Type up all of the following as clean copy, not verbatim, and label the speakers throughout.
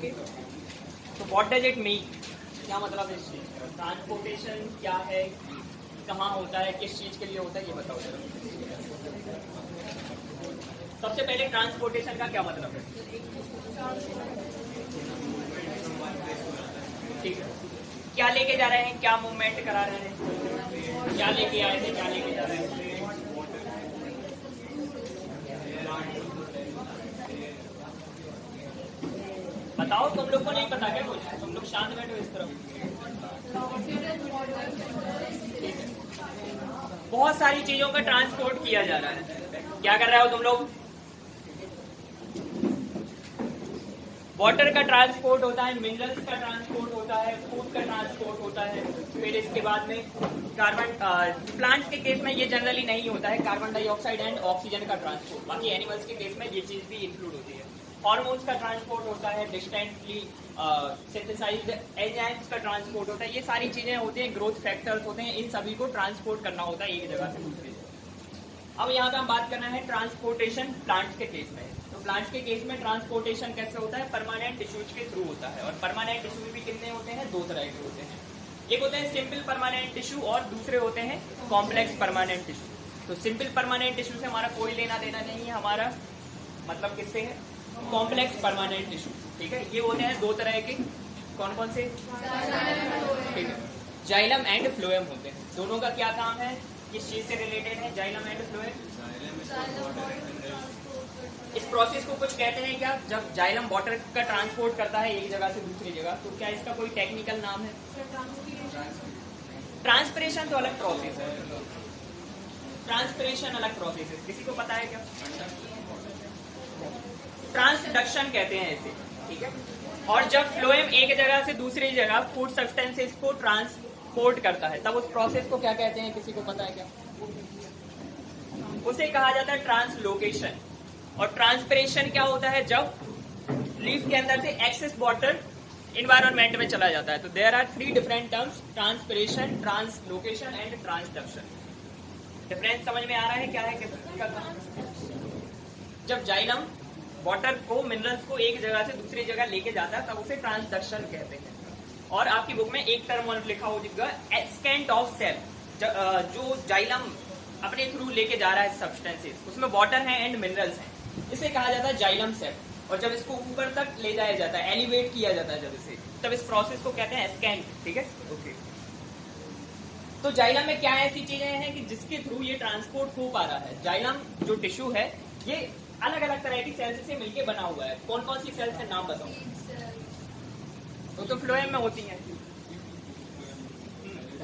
Speaker 1: Okay, तो what does it mean, क्या मतलब है इस चीज का? ट्रांसपोर्टेशन क्या है, कहाँ होता है, किस चीज के लिए होता है, ये बताओ जरा। सबसे पहले ट्रांसपोर्टेशन का क्या मतलब है? ठीक है, क्या लेके जा रहे हैं, क्या मूवमेंट करा रहे हैं, क्या लेके आए थे, क्या लेके जा रहे हैं? बताओ, तुम लोग को नहीं पता क्या कुछ? तुम लोग शांत बैठो इस तरफ। बहुत सारी चीजों का ट्रांसपोर्ट किया जा रहा है। क्या कर रहे हो तुम लोग? वाटर का ट्रांसपोर्ट होता है, मिनरल्स का ट्रांसपोर्ट होता है, फूड का ट्रांसपोर्ट होता है, फिर इसके बाद में कार्बन, प्लांट्स के केस में ये जनरली नहीं होता है, कार्बन डाइऑक्साइड एंड ऑक्सीजन का ट्रांसपोर्ट। बाकी एनिमल्स के केस में ये चीज भी इंक्लूड होती है। हार्मोन्स का ट्रांसपोर्ट होता है, डिस्टेंटली सिंथेसाइज्ड एंजाइम्स का ट्रांसपोर्ट होता है, ये सारी चीजें होती हैं, ग्रोथ फैक्टर्स होते हैं, इन सभी को ट्रांसपोर्ट करना होता है एक जगह से दूसरी जगह। अब यहाँ पे हम बात करना है ट्रांसपोर्टेशन प्लांट्स के केस में। तो प्लांट्स के केस में ट्रांसपोर्टेशन कैसे होता है? परमानेंट टिश्यूज के थ्रू होता है। और परमानेंट टिश्यू भी कितने होते हैं? दो तरह के होते हैं। एक होते हैं सिंपल परमानेंट टिश्यू और दूसरे होते हैं कॉम्प्लेक्स परमानेंट टिश्यू। तो सिंपल परमानेंट टिश्यू से हमारा कोई लेना देना नहीं है, हमारा मतलब किससे है? Complex permanent tissue. ठीक है, ये होते हैं दो तरह के। कौन कौन से? ठीक है, जाइलम एंड फ्लोएम होते हैं। दोनों का क्या काम है, किस चीज से रिलेटेड है जाइलम एंड फ्लोएम? इस प्रोसेस को कुछ कहते हैं क्या? जब जाइलम वाटर का ट्रांसपोर्ट करता है एक जगह से दूसरी जगह, तो क्या इसका कोई टेक्निकल नाम है? ट्रांसपिरेशन तो अलग प्रोसेस है, ट्रांसपिरेशन अलग प्रोसेस है। किसी को पता है क्या? ट्रांसडक्शन कहते हैं इसे। ठीक है, और जब फ्लोएम एक जगह से दूसरी जगह फूड सब्सटेंसेस को ट्रांसपोर्ट करता है, तब उस प्रोसेस को क्या कहते हैं? किसी को पता है क्या? उसे कहा जाता है ट्रांसलोकेशन। और ट्रांसपिरेशन क्या होता है? जब लीफ के अंदर से एक्सेस वाटर इन्वायरमेंट में चला जाता है। तो there are 3 different terms, transpiration, translocation and transduction. Difference समझ में आ रहा है क्या है? जब जाइलम वाटर को, मिनरल्स को एक जगह से दूसरी जगह लेके जाता है, तब उसे ट्रांसडक्शन कहते हैं। और आपकी बुक में एक टर्म और लिखा होगा, एक्सटेंट ऑफ सेल। जो जाइलम अपने थ्रू लेके जा रहा है सब्सटेंसेस, उसमें वाटर है एंड मिनरल्स हैं, इसे कहा जाता है जाइलम सेल। और जब इसको ऊपर तक ले जाया जाता है, एलिवेट किया जाता है जब इसे, तब इस प्रोसेस को कहते हैं एस्केंट। ठीक है, ओके। तो जाइलम में क्या ऐसी चीजें हैं कि जिसके थ्रू ये ट्रांसपोर्ट हो पा रहा है? जाइलम जो टिश्यू है, ये अलग अलग तरह की सेल्स से मिलकर बना हुआ है। कौन कौन सी सेल्स है, नाम बताओ। वो तो फ्लोएम में होती हैं,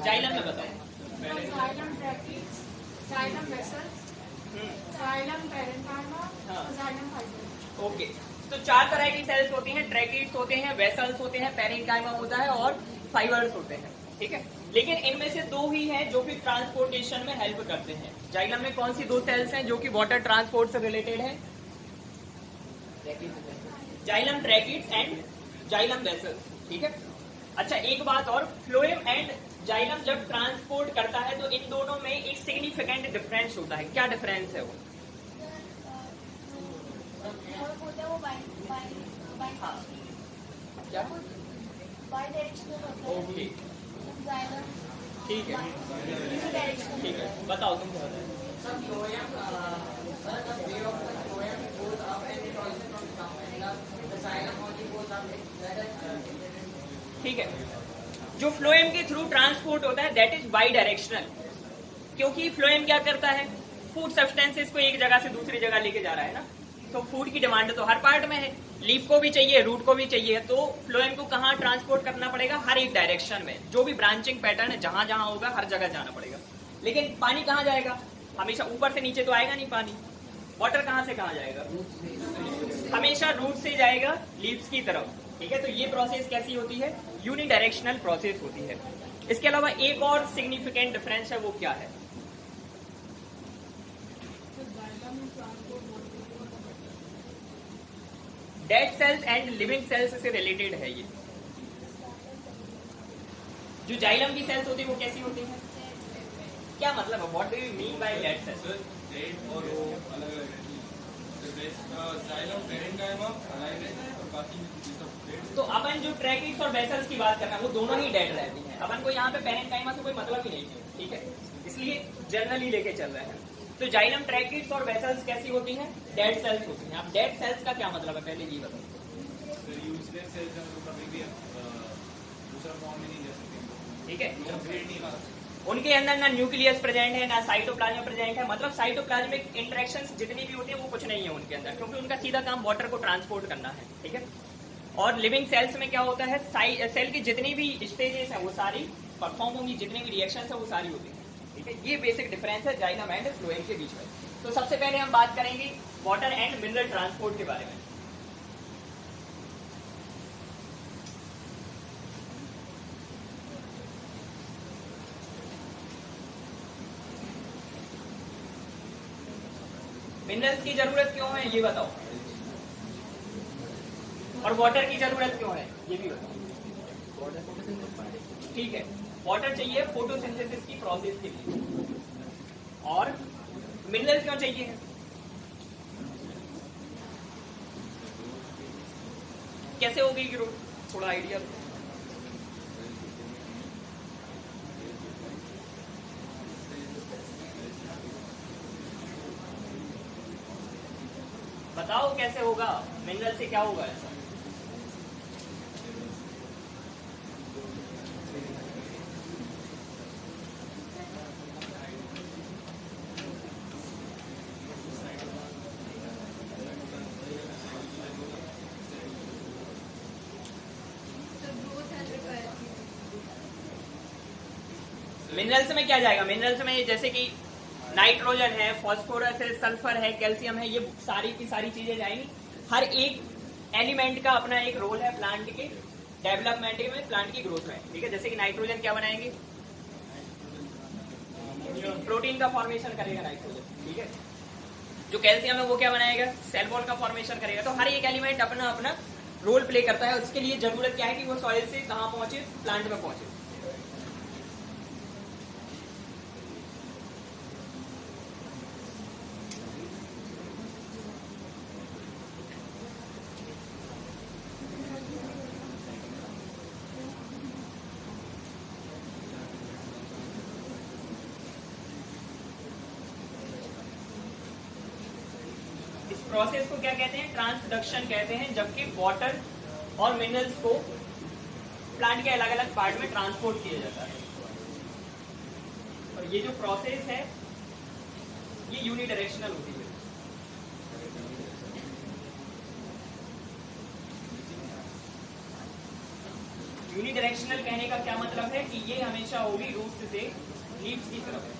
Speaker 1: जाइलम में बताओ। ओके, तो 4 तरह की सेल्स होती हैं, ट्रैकिड्स होते हैं, वेसल्स होते हैं, पेरेन्काइमा होता है और फाइबर्स होते हैं। ठीक है, लेकिन इनमें से 2 ही हैं जो कि ट्रांसपोर्टेशन में हेल्प करते हैं। जाइलम में कौन सी 2 सेल्स हैं जो कि वाटर ट्रांसपोर्ट से रिलेटेड है? Xylem tracheids and xylem vessels. ठीक है, अच्छा एक बात और, फ्लोएम एंड जाइलम जब ट्रांसपोर्ट करता है तो इन दोनों में एक सिग्निफिकेंट डिफरेंस होता है। क्या डिफरेंस है वो? क्या? ओके, ठीक है, ठीक है, बताओ तुम क्या ठीक है, जो फ्लोएम के थ्रू ट्रांसपोर्ट होता है दैट इज बाई डायरेक्शनल। क्योंकि फ्लोएम क्या करता है? फूड सब्सटेंसेस को एक जगह से दूसरी जगह लेके जा रहा है ना, तो फूड की डिमांड तो हर पार्ट में है, लीफ को भी चाहिए, रूट को भी चाहिए, तो फ्लोएम को कहाँ ट्रांसपोर्ट करना पड़ेगा? हर एक डायरेक्शन में। जो भी ब्रांचिंग पैटर्न है, जहां जहां होगा हर जगह जाना पड़ेगा। लेकिन पानी कहाँ जाएगा? हमेशा ऊपर से नीचे तो आएगा नहीं पानी। वाटर कहाँ से कहाँ जाएगा? हमेशा रूट से जाएगा लीव्स की तरफ। ठीक है, तो ये प्रोसेस कैसी होती है? यूनिडायरेक्शनल प्रोसेस होती है। इसके अलावा एक और सिग्निफिकेंट डिफरेंस है, वो क्या है? Dead cells and living cells से रिलेटेड है ये। जो जाइलम की सेल्स होती है वो कैसी होती है? क्या मतलब है? What do you mean by dead cells?
Speaker 2: Dead और वो अलग अलग है। जाइलम पेरेन्काइमा अलग है और बाकी सब डेड
Speaker 1: अपन जो ट्रैकिड्स और वेसल्स की बात कर रहे हैं वो दोनों ही डेड रहती हैं। अपन को यहाँ पे पेरेन्काइमा से कोई मतलब ही नहीं है, ठीक है, इसलिए जनरली लेके चल रहे हैं। तो जाइलम, ट्रैकिड्स और वेसल्स कैसी होती हैं? डेड सेल्स होती हैं। अब डेड सेल्स का क्या मतलब है, पहले ये बताओ।
Speaker 2: यूजलेस सेल्स हैं, तो कभी भी दूसरा फॉर्म में नहीं ले सकते,
Speaker 1: ठीक है,
Speaker 2: कंप्लीट नहीं कर सकते।
Speaker 1: उनके अंदर ना न्यूक्लियस प्रेजेंट है ना साइटोप्लाज्म प्रेजेंट है, मतलब साइटोप्लाज्मिक इंटरेक्शंस जितनी भी होती है वो कुछ नहीं है उनके अंदर, क्योंकि उनका सीधा काम वाटर को ट्रांसपोर्ट करना है, ठीक है। और लिविंग सेल्स में क्या होता है, सेल की जितनी भी स्टेजेस हैं वो सारी परफॉर्म होंगी, जितनी भी रिएक्शंस है वो सारी होती है, ठीक है। ये बेसिक डिफरेंस है जाइलम एंड फ्लोएम के बीच में। तो सबसे पहले हम बात करेंगे वाटर एंड मिनरल ट्रांसपोर्ट के बारे में। मिनरल्स की जरूरत क्यों है ये बताओ, और वाटर की जरूरत क्यों है ये भी बताओ। ठीक है, वाटर चाहिए फोटोसिंथेसिस की प्रोसेस के लिए, और मिनरल क्यों चाहिए? कैसे होगी ग्रोथ, थोड़ा आइडिया दो। बताओ कैसे होगा, मिनरल से क्या होगा ऐसा? मिनरल्स में क्या जाएगा? मिनरल्स में जैसे कि नाइट्रोजन है, फास्फोरस है, सल्फर है, कैल्शियम है, ये सारी की सारी चीजें जाएंगी। हर एक एलिमेंट का अपना एक रोल है प्लांट के डेवलपमेंट में, प्लांट की ग्रोथ में, ठीक है। जैसे कि नाइट्रोजन क्या बनाएंगे? प्रोटीन का फॉर्मेशन करेगा नाइट्रोजन, ठीक है। जो कैल्शियम है वो क्या बनाएगा? सेल वॉल का फॉर्मेशन करेगा। तो हर एक एलिमेंट अपना अपना रोल प्ले करता है। उसके लिए जरूरत क्या है कि वो सॉइल से कहाँ पहुंचे, प्लांट में पहुंचे। प्रोसेस को क्या कहते हैं? ट्रांसडक्शन कहते हैं। जबकि वाटर और मिनरल्स को प्लांट के अलग अलग पार्ट में ट्रांसपोर्ट किया जाता है। और ये जो प्रोसेस है ये यूनिडायरेक्शनल होती है। यूनिडायरेक्शनल कहने का क्या मतलब है कि ये हमेशा होगी रूट्स से लीव्स की तरफ।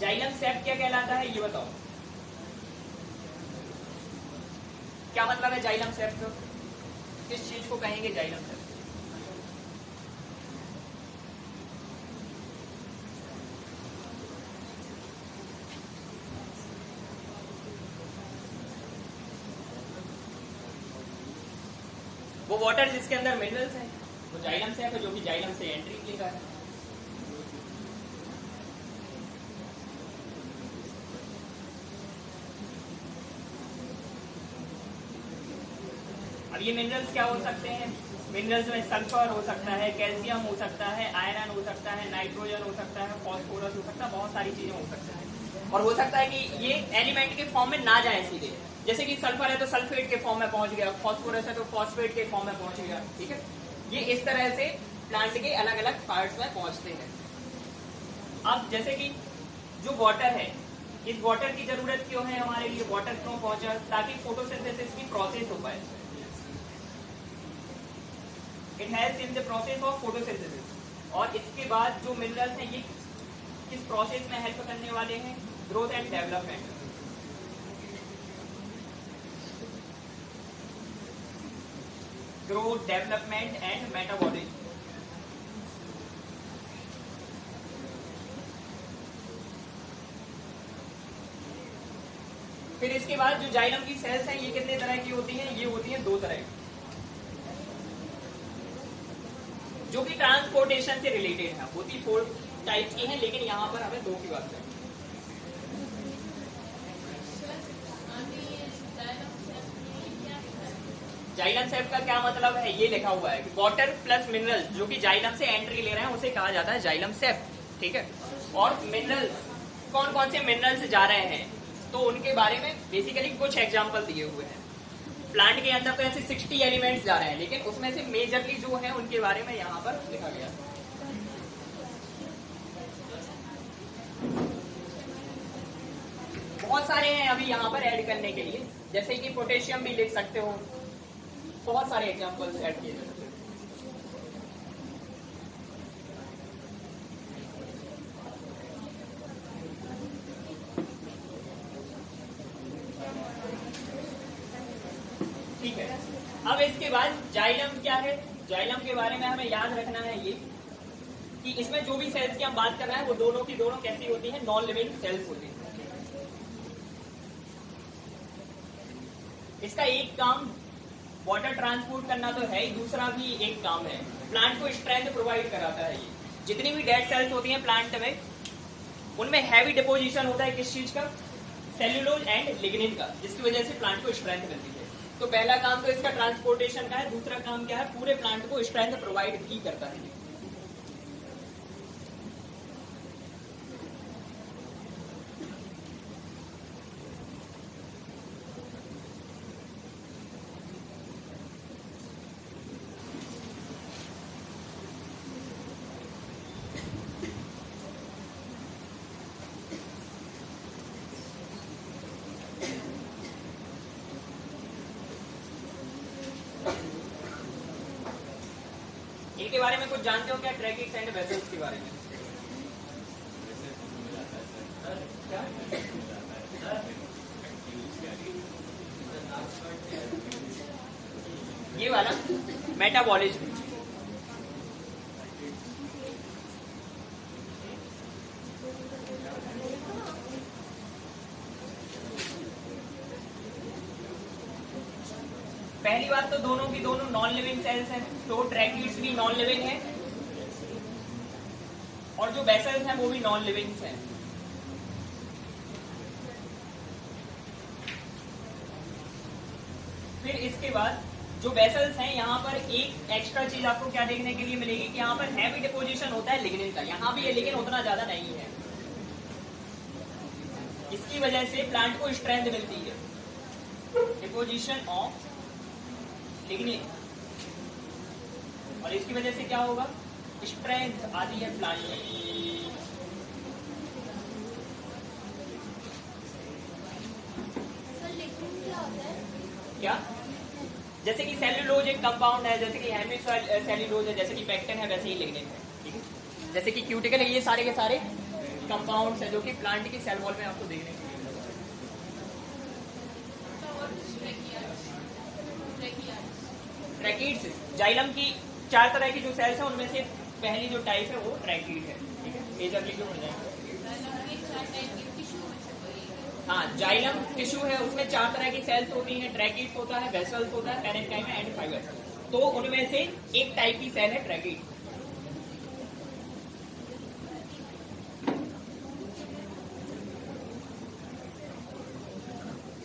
Speaker 1: जाइलम सेप क्या कहलाता है ये बताओ, क्या मतलब है जाइलम सेप? किस चीज को कहेंगे जाइलम सेप? वो वाटर जिसके अंदर मिनरल्स हैं वो जाइलम सेप है, जो कि जाइलम से एंट्री लेगा है। अब ये मिनरल्स क्या हो सकते हैं? मिनरल्स में सल्फर हो सकता है, कैल्शियम हो सकता है, आयरन हो सकता है, नाइट्रोजन हो सकता है, फास्फोरस हो सकता है, बहुत सारी चीजें हो सकता है। और हो सकता है कि ये एलिमेंट के फॉर्म में ना जाए सीधे, जैसे कि सल्फर है तो सल्फेट के फॉर्म में पहुंच गया, फास्फोरस है तो फॉस्फेट के फॉर्म में पहुंच गया, ठीक है। ये इस तरह से प्लांट के अलग अलग पार्ट्स में पहुंचते हैं। अब जैसे कि जो वाटर है, इस वाटर की जरूरत क्यों है हमारे लिए? वाटर क्यों पहुंचा? ताकि फोटोसिंथेसिस की प्रोसेस हो पाए। It helps in the process of photosynthesis. और इसके बाद जो मिनरल्स हैं ये किस प्रोसेस में हेल्प करने वाले हैं? Growth and development. Growth, development and metabolism. फिर इसके बाद जो जाइलम की सेल्स हैं ये कितने तरह की होती हैं? ये होती हैं दो तरह की, जो कि ट्रांसपोर्टेशन से रिलेटेड है। होती टाइप्स की हैं, लेकिन यहाँ पर हमें 2 की बात करनी है। जाइलम सेप का क्या मतलब है, ये लिखा हुआ है कि वाटर प्लस मिनरल जो कि जाइलम से एंट्री ले रहे हैं उसे कहा जाता है जाइलम सेप, ठीक है। और मिनरल्स, कौन कौन से मिनरल्स जा रहे हैं, तो उनके बारे में बेसिकली कुछ एग्जांपल दिए हुए हैं। प्लांट के अंदर तो ऐसे 60 एलिमेंट्स जा रहे हैं, लेकिन उसमें से मेजरली जो है उनके बारे में यहाँ पर लिखा गया है। बहुत सारे हैं अभी यहाँ पर ऐड करने के लिए, जैसे कि पोटेशियम भी लिख सकते हो, बहुत सारे एग्जांपल्स ऐड किए जा सकते हैं। ठीक है, अब इसके बाद जाइलम क्या है, जाइलम के बारे में हमें याद रखना है ये कि इसमें जो भी सेल्स की हम बात कर रहे हैं वो दोनों की दोनों कैसी होती है, नॉन लिविंग सेल्स होती है। इसका एक काम वाटर ट्रांसपोर्ट करना तो है ही, दूसरा भी एक काम है, प्लांट को स्ट्रेंथ प्रोवाइड कराता है। ये जितनी भी डेड सेल्स होती हैं प्लांट में, उनमें हैवी डिपोजिशन होता है किस चीज का, सेल्यूलोज एंड लिग्निन का, जिसकी वजह से प्लांट को स्ट्रेंथ मिलती है। तो पहला काम तो इसका ट्रांसपोर्टेशन का है, दूसरा काम क्या है, पूरे प्लांट को स्ट्रेंथ प्रोवाइड भी करता है। इनके बारे में कुछ जानते हो क्या, ट्रैकिक्स एंड वेसल्स के बारे में? ये वाला मेटाबॉलिज्म, पहली बात तो दोनों की दोनों नॉन लिविंग सेल्स हैं, तो ट्रैकिड्स भी नॉन लिविंग है और जो वेसल्स हैं वो भी नॉन लिविंग हैं। फिर इसके बाद जो वेसल्स हैं, यहाँ पर एक एक्स्ट्रा चीज आपको क्या देखने के लिए मिलेगी कि यहाँ पर हैवी डिपोजिशन होता है लिग्निन का, यहाँ भी है लेकिन उतना ज्यादा नहीं है। इसकी वजह से प्लांट को स्ट्रेंथ मिलती है, डिपोजिशन ऑफ लिग्निन, और इसकी वजह से क्या होगा, स्ट्रेंथ आती है प्लांट में। क्या, जैसे कि सेल्यूलोज एक कंपाउंड है, जैसे कि हेमिसेल्यूलोज है, जैसे कि पेक्टिन है, वैसे ही लिग्निन है, ठीक है। जैसे कि क्यूटिकल है, ये सारे के सारे कंपाउंड्स है जो कि प्लांट की सेल वॉल में आपको देखने को मिलेंगे। ट्रैकिड्स, जाइलम की 4 तरह की जो सेल्स हैं उनमें से पहली जो टाइप है वो ट्रैकिड है, ठीक है। मेजरली जो मिल जाएंगे, हाँ, जाइलम टिश्यू है, उसमें 4 तरह की सेल्स होती हैं, ट्रैकिड्स होता है, वेसल्स होता है, पैरेन्काइमा एंड फाइबर, तो उनमें से एक टाइप की सेल है ट्रैकिड।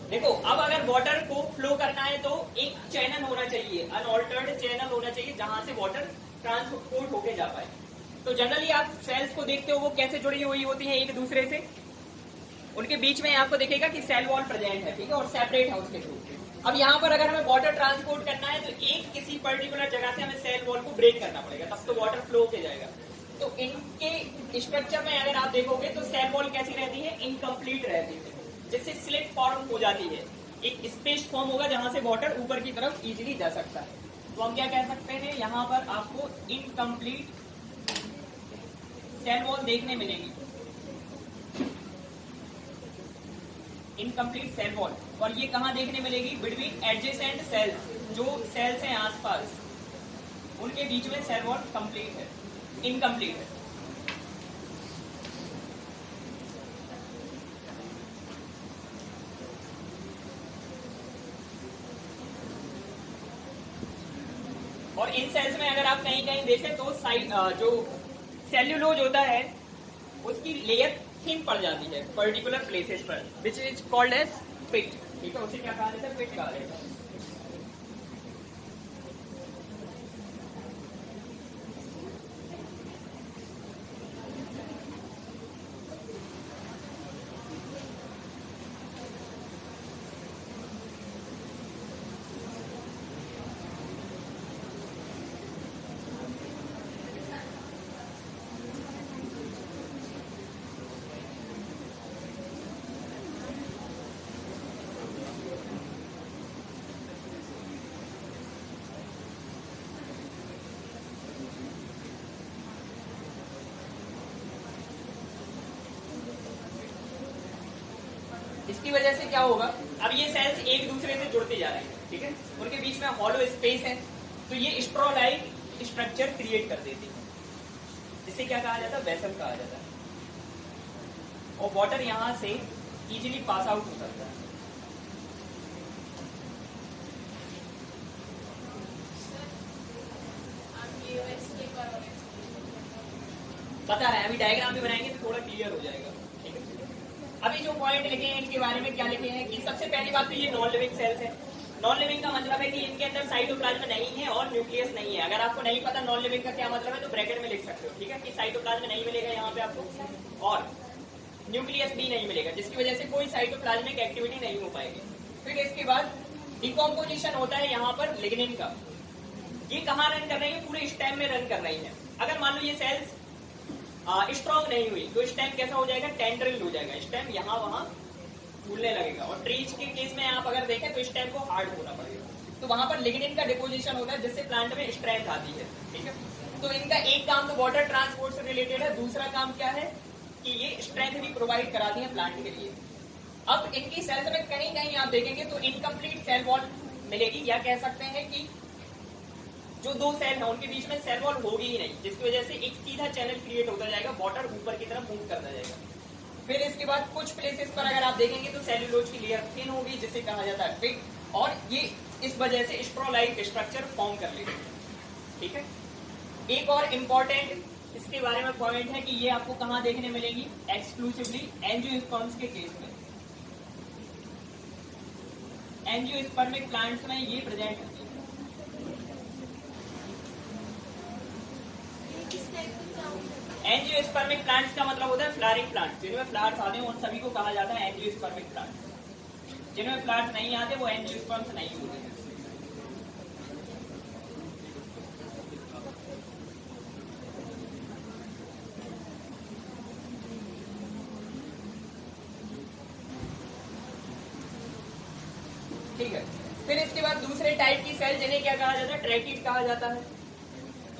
Speaker 1: देखो, अब अगर वाटर को फ्लो करना है तो एक चैनल होना चाहिए, अनऑल्टर्ड चैनल होना चाहिए जहां से वाटर ट्रांसपोर्ट होके जा पाए। तो जनरली आप सेल्स को देखते हो वो कैसे जुड़ी हुई होती है एक दूसरे से, उनके बीच में आपको दिखेगा कि सेल वॉल प्रेजेंट है, ठीक है, और सेपरेट है उसके थ्रू। अब यहाँ पर अगर हमें वाटर ट्रांसपोर्ट करना है तो एक किसी पर्टिकुलर जगह से हमें सेल वॉल को ब्रेक करना पड़ेगा, तब तो वाटर फ्लो के जाएगा। तो इनके स्ट्रक्चर में अगर आप देखोगे तो सेल वॉल कैसी रहती है, इनकम्प्लीट रहती है, जिससे स्लिट फॉर्म हो जाती है, एक स्पेस फॉर्म होगा जहां से वाटर ऊपर की तरफ इजीली जा सकता है। तो हम क्या कह सकते हैं, यहाँ पर आपको इनकम्प्लीट सेल वॉल देखने मिलेगी, इनकम्प्लीट सेल वॉल, और ये कहाँ देखने मिलेगी, बिटवीन एडजेसेंट सेल्स, जो सेल्स हैं आसपास उनके बीच में सेल वॉल कंप्लीट है, इनकम्प्लीट है। और इन सेल्स में अगर आप कहीं कहीं देखें तो साइड जो सेल्यूलोज होता है उसकी लेयर थिन पड़ जाती है पर्टिकुलर प्लेसेस पर, विच इज कॉल्ड एज पिट। ठीक है, उसे क्या कहा जाता है? पिट कहा जाता है। इसकी वजह से क्या होगा, अब ये सेल्स एक दूसरे से जुड़ते जा रहे हैं, ठीक है, उनके बीच में हॉलो स्पेस है, तो ये स्ट्रॉ लाइक स्ट्रक्चर क्रिएट कर देती है, जिसे क्या कहा जाता है? वेसल कहा जाता है। और वाटर यहां से इजीली पास आउट हो सकता है। बता रहे हैं, अभी डायग्राम भी बनाएंगे तो थोड़ा क्लियर हो जाएगा। ठीक है, अभी जो पॉइंट लिखे हैं इनके बारे में क्या लिखे हैं कि सबसे पहली बात तो ये नॉन लिविंग सेल्स है। नॉन लिविंग का मतलब है कि इनके अंदर साइटोप्लाज्म नहीं है और न्यूक्लियस नहीं है। अगर आपको नहीं पता नॉन लिविंग का क्या मतलब है तो ब्रैकेट में लिख सकते हो, ठीक है, कि साइटोप्लाज्म नहीं मिलेगा यहाँ पे आपको और न्यूक्लियस भी नहीं मिलेगा, जिसकी वजह से कोई साइटोप्लाज्मिक एक्टिविटी नहीं हो पाएगी। फिर इसके बाद डिकम्पोजिशन होता है यहाँ पर लिग्निन का। ये कहाँ रन कर रही है? पूरे स्टेम में रन कर रही है। अगर मान लो ये सेल्स स्ट्रॉन्ग नहीं हुई तो स्टेम कैसा हो जाएगा? टेंड्रिल हो जाएगा, स्टेम यहाँ वहां फूलने लगेगा। और ट्रीज के केस में आप अगर देखें तो स्टेम को हार्ड होना पड़ेगा, तो वहां पर लिग्निन का डिपोजिशन होता है जिससे प्लांट में स्ट्रेंथ आती है। ठीक है, तो इनका एक काम तो वाटर ट्रांसपोर्ट से रिलेटेड है, दूसरा काम क्या है कि ये स्ट्रेंथ भी प्रोवाइड कराती है प्लांट के लिए। अब इनकी सेल्स में कहीं कहीं आप देखेंगे तो इनकम्प्लीट सेल वॉल मिलेगी, या कह सकते हैं कि जो दो सेल है उनके बीच में सेल वॉल होगी ही नहीं, जिसकी वजह से एक सीधा चैनल क्रिएट होता जाएगा, वाटर ऊपर की तरफ मूव करता जाएगा। फिर इसके बाद कुछ प्लेसेस पर अगर आप देखेंगे तो सेल्यूलोज की लेयर थिन होगी, जिसे कहा जाता है पिट, और ये इस वजह से स्ट्रॉ लाइक स्ट्रक्चर फॉर्म कर लेगी। ठीक है, एक और इम्पोर्टेंट इसके बारे में पॉइंट है कि ये आपको कहां देखने मिलेगी? एक्सक्लूसिवली एंजियोस्पर्म्स के केस में। एंजियोस्पर्मिक प्लांट्स में ये प्रेजेंट होती है। एंजियोस्पर्मिक प्लांट्स का मतलब होता है फ्लावरिंग प्लांट। जिनमें फ्लावर्स आते हैं उन सभी को कहा जाता है एंजियोस्पर्मिक प्लांट। जिनमें फ्लावर्स नहीं आते वो एंजियोस्पर्म्स नहीं होते हैं। ठीक है, फिर इसके बाद दूसरे टाइप की सेल जिन्हें क्या कहा जाता है? ट्रैकिड कहा जाता है।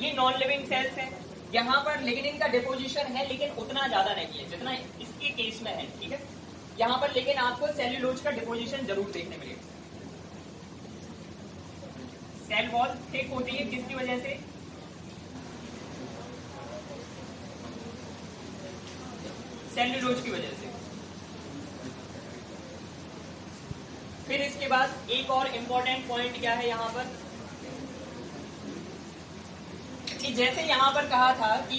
Speaker 1: ये नॉन लिविंग सेल्स हैं। यहाँ पर लिग्निन का डिपोजिशन है लेकिन उतना ज्यादा नहीं है जितना इसके केस में है। ठीक है, यहाँ पर लेकिन आपको सेल्यूलोज का डिपोजिशन जरूर देखने मिलेगा। सेल वॉल थिक होती है, किसकी वजह से? सेल्यूलोज की वजह से। फिर इसके बाद एक और इम्पोर्टेंट पॉइंट क्या है यहाँ पर कि जैसे यहाँ पर कहा था कि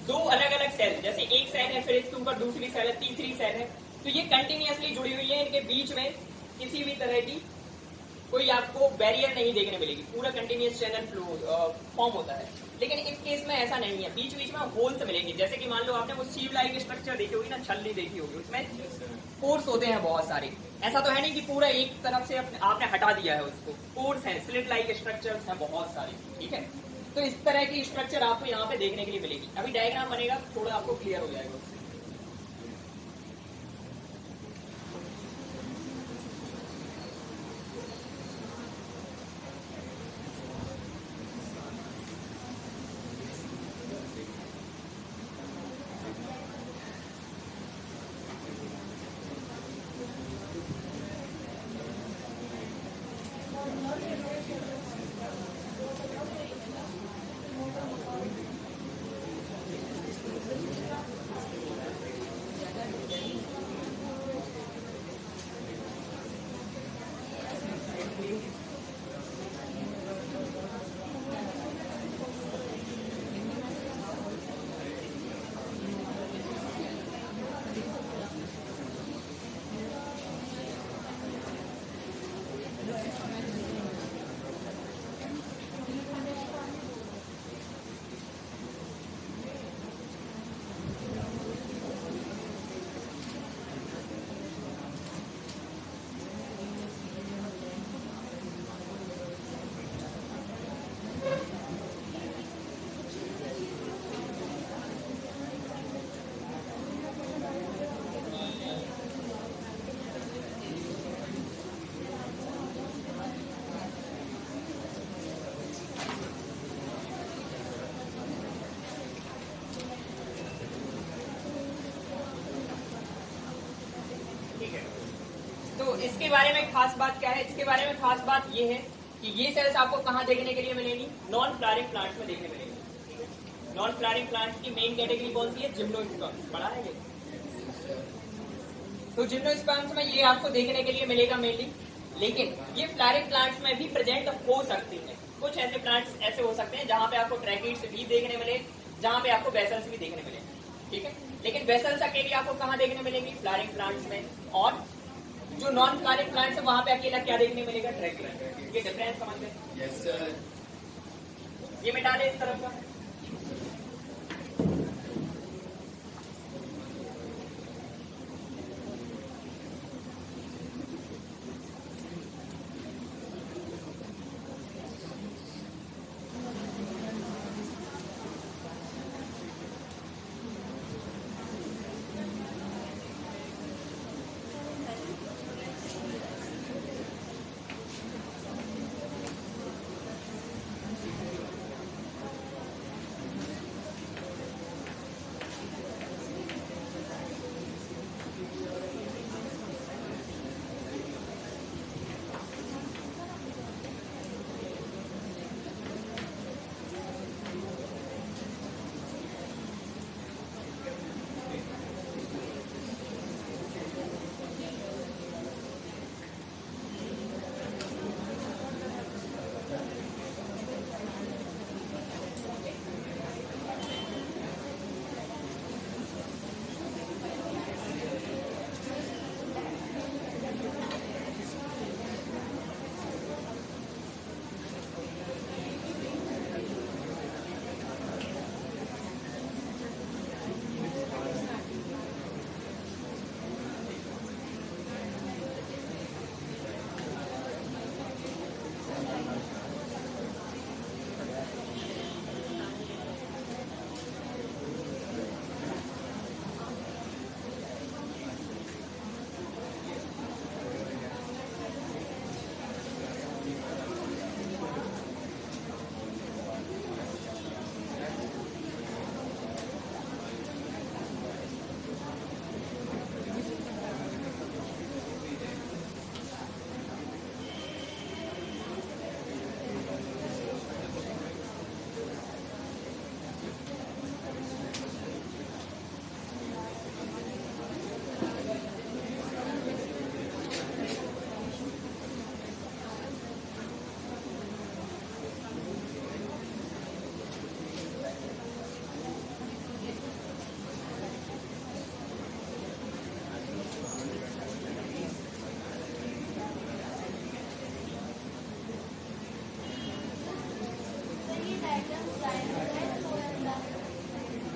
Speaker 1: दो अलग अलग सेल, जैसे एक सेल है फिर इसके ऊपर दूसरी सेल है, तीसरी सेल है, तो ये कंटिन्यूअसली जुड़ी हुई है। इनके बीच में किसी भी तरह की कोई आपको बैरियर नहीं देखने मिलेगी, पूरा कंटिन्यूअस चैनल फ्लो फॉर्म होता है। लेकिन इस केस में ऐसा नहीं है, बीच बीच में होल्स मिलेंगे। जैसे कि मान लो आपने वो सीव लाइक स्ट्रक्चर देखी होगी ना, छल्ली देखी होगी, उसमें पोर्स होते हैं बहुत सारे। ऐसा तो है नहीं कि पूरा एक तरफ से आपने हटा दिया है उसको, पोर्स हैं, स्लिट लाइक स्ट्रक्चर्स हैं बहुत सारे। ठीक है, तो इस तरह की स्ट्रक्चर आपको यहाँ पे देखने के लिए मिलेगी। अभी डायग्राम बनेगा थोड़ा आपको क्लियर हो जाएगा। इसके बारे में खास बात क्या है? इसके बारे में खास बात ये है कि ये सेल्स आपको कहाँ देखने के लिए मिलेंगी? नॉन फ्लावरिंग प्लांट्स में देखने मिलेंगी। नॉन फ्लावरिंग प्लांट्स की मेन कैटेगरी कौन सी है? जिम्नोस्पर्म्स। पढ़ा है ये? तो जिम्नोस्पर्म्स में ये आपको देखने के लिए मिलेगा मेनली, लेकिन ये फ्लावरिंग प्लांट्स में भी प्रेजेंट हो सकती है। कुछ ऐसे प्लांट्स ऐसे हो सकते हैं जहां पे आपको ट्रैकिड्स भी देखने मिले, जहां पे आपको बेसल्स भी देखने मिले, ठीक है। लेकिन बेसल्स अकेले आपको कहाँ देखने मिलेंगी? फ्लावरिंग प्लांट्स में। और जो नॉन फ्लावरिंग प्लांट्स है वहां पे अकेला क्या देखने मिलेगा? ट्रैकिड। ये डिफरेंस समझ में?
Speaker 2: Yes sir.
Speaker 1: ये मिटा दे इस तरफ का।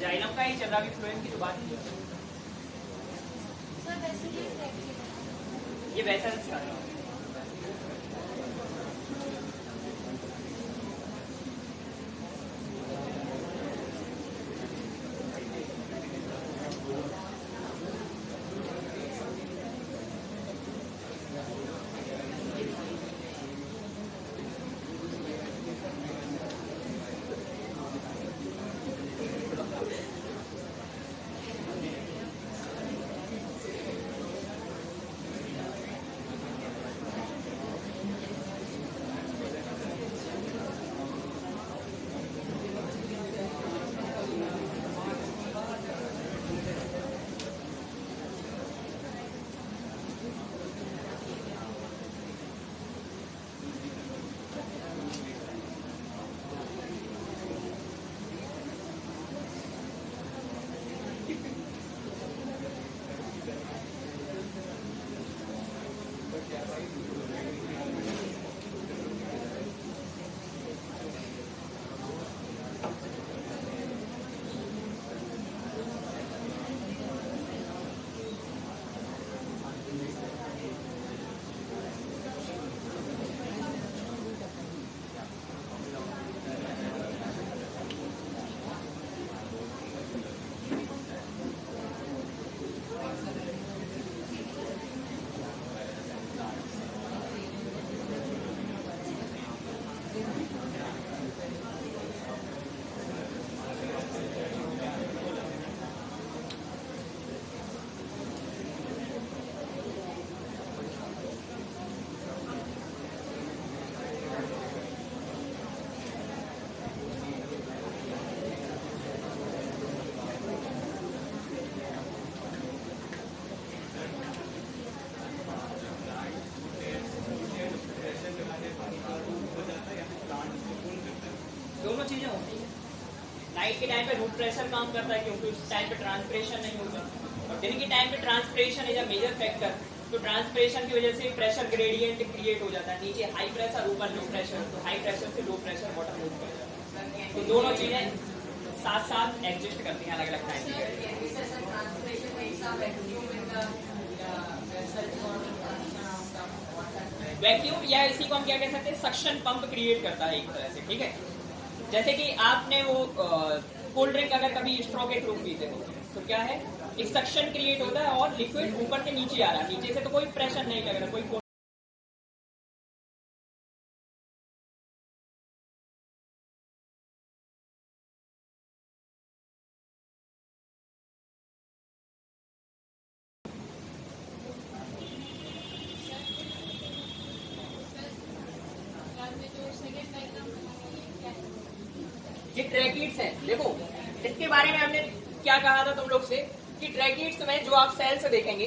Speaker 1: जाइलम का ही चल रहा है, फ्लोएम की तो बात नहीं है। ये वेसल्स का है। नाइट के टाइम पे रूट प्रेशर काम करता है क्योंकि उस टाइम पे ट्रांसपिरेशन नहीं होगा, और दिन के टाइम पे transpiration is a major factor. तो ट्रांसपिरेशन की वजह से प्रेशर ग्रेडियंट क्रिएट हो जाता है, नीचे हाई प्रेशर ऊपर लो प्रेशर, तो हाई प्रेशर से लो प्रेशर वाटर मूव कर जाता है। तो दोनों चीजें साथ साथ एग्जिस्ट करती हैं अलग अलग टाइम पे। वैक्यूम या इसी को हम क्या कह सकते हैं, सक्शन पंप क्रिएट करता है एक तरह से, ठीक है। जैसे कि आपने वो कोल्ड ड्रिंक अगर कभी स्ट्रॉ के थ्रू पीते हो तो क्या है, एक सक्शन क्रिएट होता है और लिक्विड ऊपर से नीचे आ रहा है, नीचे से तो कोई प्रेशर नहीं लग रहा, कोई ये ट्रैकिड्स हैं। देखो इसके बारे में हमने क्या कहा था तुम लोग से कि ट्रैकिड्स में जो आप सेल्स देखेंगे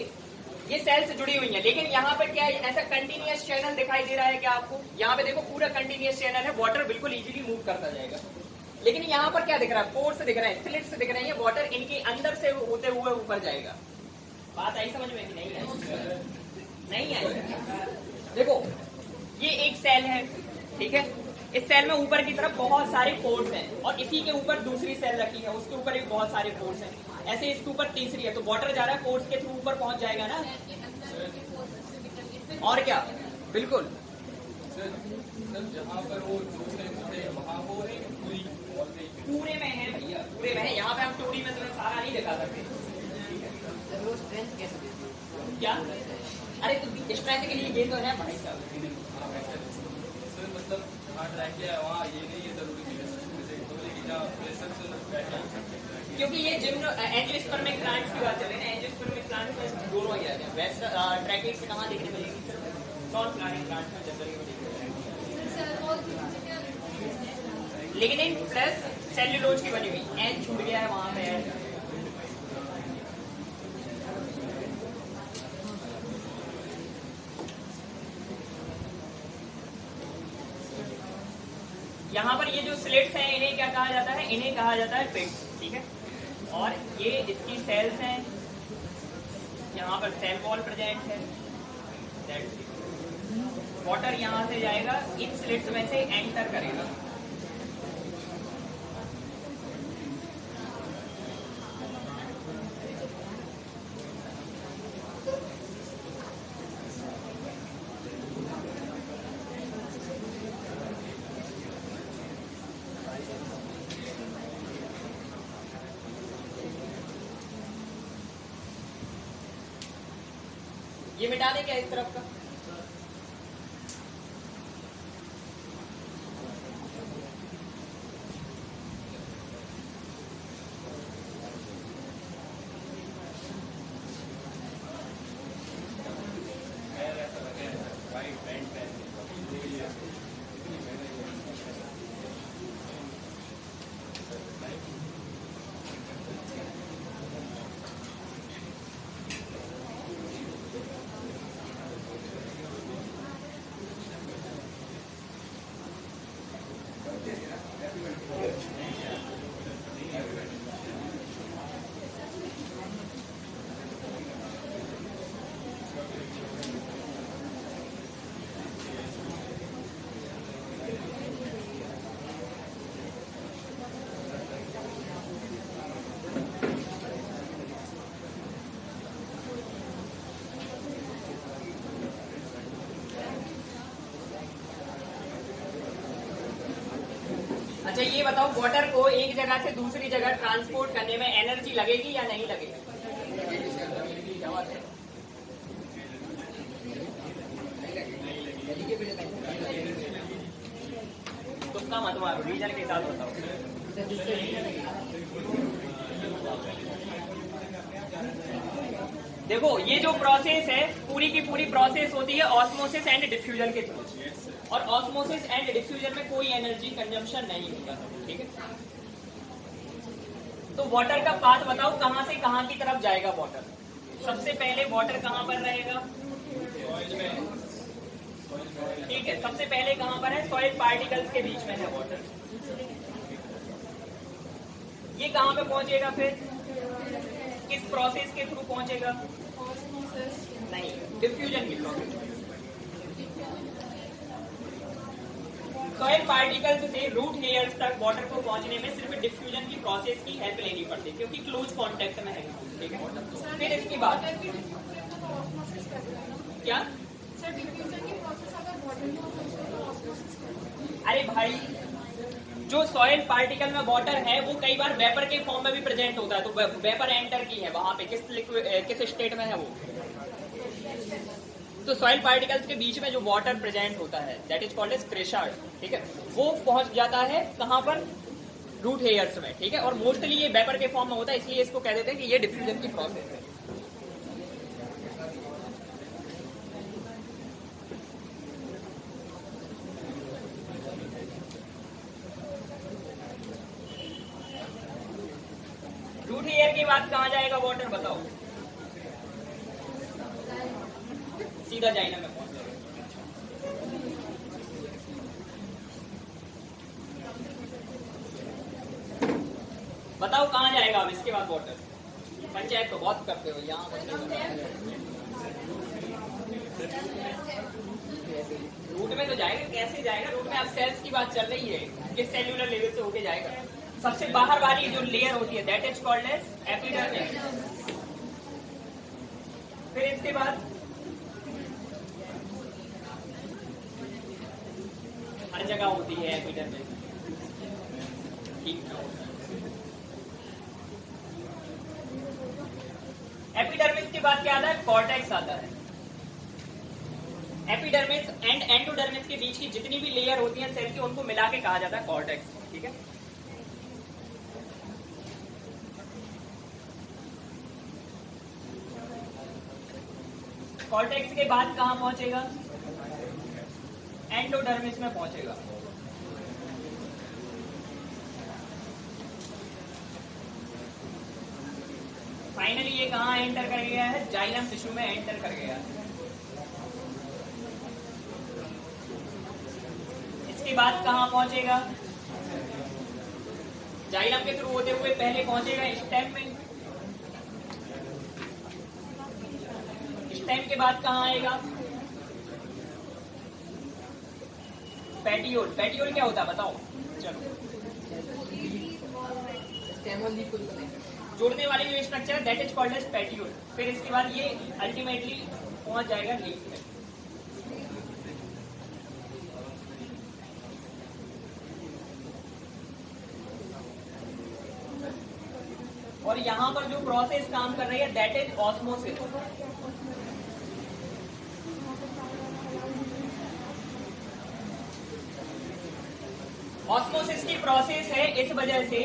Speaker 1: ये सेल्स जुड़ी हुई हैं, लेकिन यहाँ पर क्या ऐसा कंटिन्यूअस चैनल दिखाई दे रहा है क्या आपको? यहाँ पे देखो पूरा कंटिन्यूअस चैनल है, वाटर बिल्कुल इजीली मूव करता जाएगा। लेकिन यहाँ पर क्या दिख रहा है, पोर्स दिख रहे हैं, स्लिट्स दिख रहे हैं, वाटर इनके अंदर से होते हुए ऊपर जाएगा। बात आई समझ में कि नहीं आई? नहीं आई। देखो ये एक सेल है, ठीक है, इस सेल में ऊपर की तरफ बहुत सारे पोर्स हैं और इसी के ऊपर दूसरी सेल रखी है, उसके ऊपर भी बहुत सारे पोर्स हैं, ऐसे इसके ऊपर तीसरी है, तो वाटर जा रहा है पोर्स के थ्रू ऊपर पहुंच जाएगा ना, और क्या, बिल्कुल।
Speaker 2: जहाँ पर वो वहाँ वो है
Speaker 1: पूरे में है भैया, पूरे में है। यहाँ पे हम टूरी में तुम्हें सारा नहीं दिखा सकते। क्या? अरे तो स्ट्रेंथ के लिए ये तो है भाई साहब।
Speaker 2: मतलब जहाँ ट्राई किया है वहाँ ये नहीं है जरूरी
Speaker 1: क्योंकि ये जिम एंजियोस्पर्मिक प्लांट्स की बात चल रही है ना, एंजियोस्पर्मिक प्लांट्स में दोनों ही आते हैं। वेस्ट ट्रैकिड्स कहाँ देखने मिलेगी? सिर्फ नॉन फ्लावरिंग प्लांट्स में जनरली मिलेगी। लेकिन इन प्लस सेल्यूलोज की बनी हुई एन छूट गया है वहां पे। यहाँ पर ये जो स्लिट्स हैं इन्हें क्या कहा जाता है? इन्हें कहा जाता है पिट्स, ठीक है। और ये इसकी सेल्स हैं, यहाँ पर सेल वॉल प्रेजेंट है। वाटर यहाँ से जाएगा, इन स्लिट्स में से एंटर करेगा। ये मिटा दे क्या इस तरफ का? अच्छा ये बताओ, वाटर को एक जगह से दूसरी जगह ट्रांसपोर्ट करने में एनर्जी लगेगी या नहीं लगेगी? तुक्का मत मारो, रीजन के साथ बताओ। देखो ये जो प्रोसेस है पूरी की पूरी प्रोसेस होती है ऑस्मोसिस एंड डिफ्यूजन के थ्रू, और ऑस्मोसिस एंड डिफ्यूजन में कोई एनर्जी कंजम्पशन नहीं होता, ठीक है। तो वाटर का पाथ बताओ, कहां से कहां की तरफ जाएगा वाटर? सबसे पहले वाटर कहां पर रहेगा? ठीक है, सबसे पहले कहां पर है? सॉइल पार्टिकल्स के बीच में है वाटर। ये कहाँ पे पहुंचेगा फिर? किस प्रोसेस के थ्रू पहुंचेगा? नहीं, डिफ्यूजन की प्रोसेस। सॉइल पार्टिकल्स से रूट हेयर्स तक वाटर को पहुंचने में सिर्फ डिफ्यूजन की प्रोसेस की हेल्प लेनी पड़ती है, क्योंकि क्लोज कांटेक्ट में है। ठीक है, फिर इसके बाद क्या? अरे भाई, जो सॉइल पार्टिकल में वाटर है वो कई बार वेपर के फॉर्म में भी प्रेजेंट होता है, तो वेपर एंटर की है वहां पे, किस स्टेट में है वो? तो सॉइल पार्टिकल्स के बीच में जो वाटर प्रेजेंट होता है दैट इज कॉल्ड एज क्रेशार्ड। ठीक है, वो पहुंच जाता है कहां पर? रूट हेयर्स में। ठीक है, और मोस्टली ये वेपर के फॉर्म में होता है, इसलिए इसको कह देते हैं कि ये डिफ्यूजन की प्रोसेस है। रूट हेयर के बाद कहां जाएगा वाटर बताओ? सीधा जाइलम में पहुंच जाएगा। बताओ कहां जाएगा अब इसके बाद वाटर? पंचायत तो बहुत करते हो यहाँ। रूट में तो जाएगा, कैसे जाएगा? रूट में अब सेल्स की बात चल रही है, किस सेल्यूलर लेवल से होके जाएगा? सबसे बाहर वाली जो लेयर होती है that is called as epidermis. फिर इसके बाद हर जगह होती है एपिडर्मिस। ठीक, एपिडर्मिस के बाद क्या आता है? कॉर्टेक्स आता है। एपिडर्मिस एंड एंडोडर्मिस के बीच की जितनी भी लेयर होती है सेल की, उनको मिला के कहा जाता है कॉर्टेक्स। ठीक है, कॉर्टेक्स के बाद कहां पहुंचेगा? एंडोडर्मिस में पहुंचेगा। फाइनली ये कहां एंटर कर गया है? जाइलम टिश्यू में एंटर कर गया है। इसके बाद कहां पहुंचेगा? जाइलम के थ्रू होते हुए पहले पहुंचेगा स्टेम में। स्टेम के बाद कहां आएगा? पेटियोल। पेटियोल क्या होता है बताओ? चलो, जोड़ने वाली जो स्ट्रक्चर है that is called as petiole. फिर इसके बाद ये अल्टीमेटली पहुंच जाएगा लीफ में। और यहां पर जो प्रोसेस काम कर रही है दैट इज ऑस्मोसिस। ऑस्मोसिस की प्रोसेस है, इस वजह से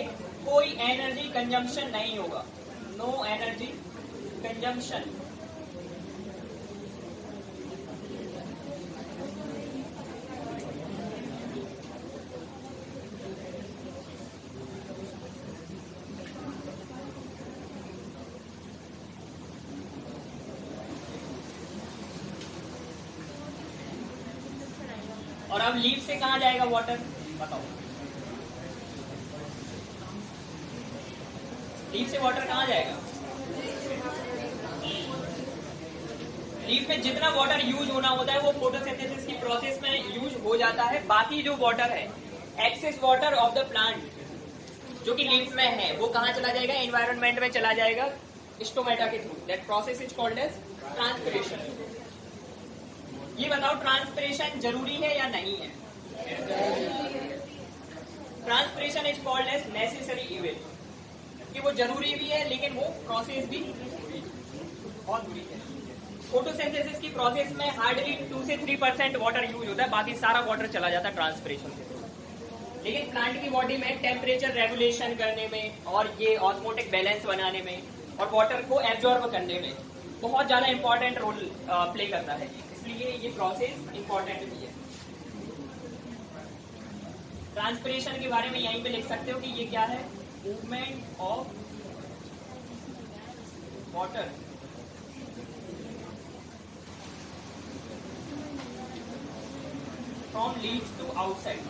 Speaker 1: कोई एनर्जी कंजम्पशन नहीं होगा। No energy consumption. और अब लीफ से कहां जाएगा वाटर बताओ? लीफ से वाटर कहां जाएगा? लीफ में जितना वाटर यूज होना होता है वो फोटोसिंथेसिस की प्रोसेस में यूज हो जाता है। बाकी जो वाटर है, excess water of the plant जो कि लीफ में है, वो कहां चला जाएगा? एनवायरनमेंट में चला जाएगा स्टोमेटा के थ्रू। That process is called as transpiration. ये बताओ, ट्रांसपिरेशन जरूरी है या नहीं है? Transpiration is called as necessary event, कि वो जरूरी भी है लेकिन वो प्रोसेस भी बहुत बुरी है। फोटोसिंथेसिस की प्रोसेस में हार्डली 2 से 3% वाटर यूज होता है, बाकी सारा वाटर चला जाता है ट्रांसपिरेशन से। लेकिन प्लांट की बॉडी में टेम्परेचर रेगुलेशन करने में और ये ऑस्मोटिक बैलेंस बनाने में और वाटर को एब्जॉर्ब करने में बहुत ज्यादा इंपॉर्टेंट रोल प्ले करता है, इसलिए ये प्रोसेस इंपॉर्टेंट भी है। ट्रांसपिरेशन के बारे में यहीं पे लिख सकते हो कि ये क्या है? Movement of water from leaves to outside.